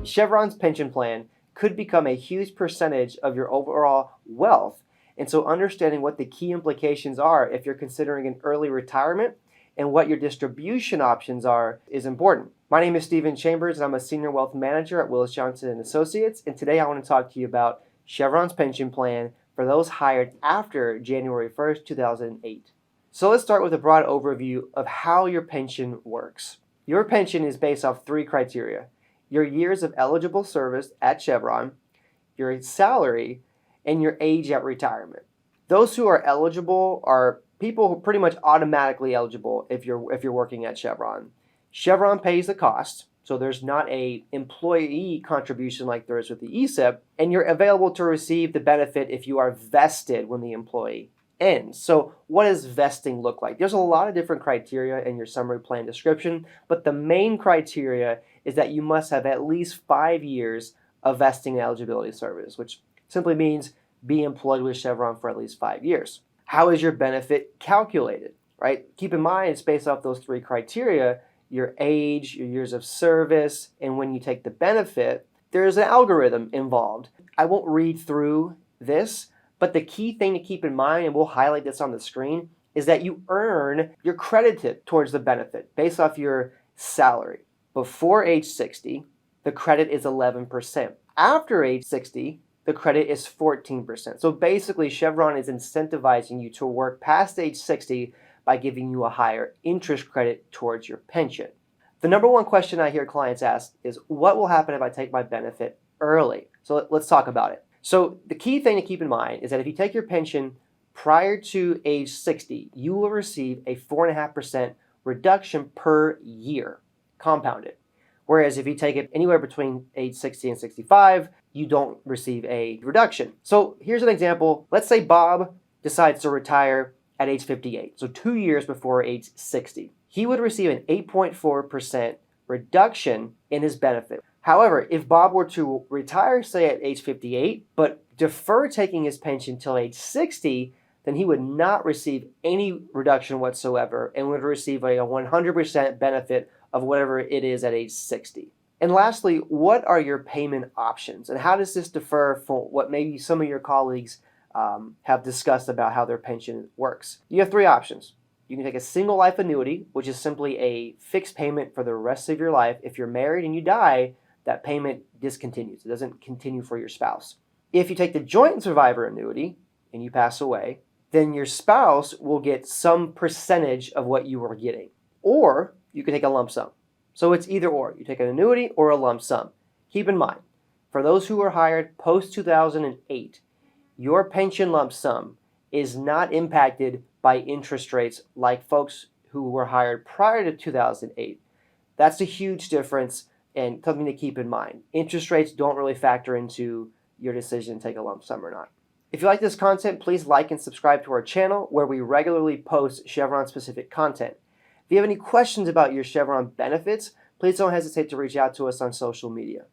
Chevron's pension plan could become a huge percentage of your overall wealth. And so understanding what the key implications are if you're considering an early retirement and what your distribution options are is important. My name is Stephen Chambers and I'm a Senior Wealth Manager at Willis Johnson & Associates. And today I want to talk to you about Chevron's pension plan for those hired after January 1st, 2008. So let's start with a broad overview of how your pension works. Your pension is based off three criteria: your years of eligible service at Chevron, your salary, and your age at retirement. Those who are eligible are people who are pretty much automatically eligible if you're working at Chevron. Chevron pays the cost, so there's not a employee contribution like there is with the ESIP, and you're available to receive the benefit if you are vested when the employee ends. So what does vesting look like? There's a lot of different criteria in your summary plan description, but the main criteria is that you must have at least 5 years of vesting and eligibility service, which simply means be employed with Chevron for at least 5 years. How is your benefit calculated, right? Keep in mind it's based off those three criteria: your age, your years of service, and when you take the benefit. There's an algorithm involved. I won't read through this, but the key thing to keep in mind, and we'll highlight this on the screen, is that you're credited towards the benefit based off your salary. Before age 60, the credit is 11%. After age 60, the credit is 14%. So basically, Chevron is incentivizing you to work past age 60 by giving you a higher interest credit towards your pension. The number one question I hear clients ask is, what will happen if I take my benefit early? So let's talk about it. So the key thing to keep in mind is that if you take your pension prior to age 60, you will receive a 4.5% reduction per year, compounded. Whereas if you take it anywhere between age 60 and 65, you don't receive a reduction. So here's an example. Let's say Bob decides to retire at age 58, so 2 years before age 60. He would receive an 8.4% reduction in his benefit. However, if Bob were to retire, say at age 58, but defer taking his pension till age 60, then he would not receive any reduction whatsoever and would receive a 100% benefit of whatever it is at age 60. And lastly, what are your payment options? And how does this differ from what maybe some of your colleagues have discussed about how their pension works? You have three options. You can take a single life annuity, which is simply a fixed payment for the rest of your life. If you're married and you die, that payment discontinues. It doesn't continue for your spouse. If you take the joint survivor annuity and you pass away, then your spouse will get some percentage of what you were getting. Or you can take a lump sum. So it's either or. You take an annuity or a lump sum. Keep in mind, for those who were hired post-2008, your pension lump sum is not impacted by interest rates like folks who were hired prior to 2008. That's a huge difference and something to keep in mind. Interest rates don't really factor into your decision to take a lump sum or not. If you like this content, please like and subscribe to our channel where we regularly post Chevron-specific content. If you have any questions about your Chevron benefits, please don't hesitate to reach out to us on social media.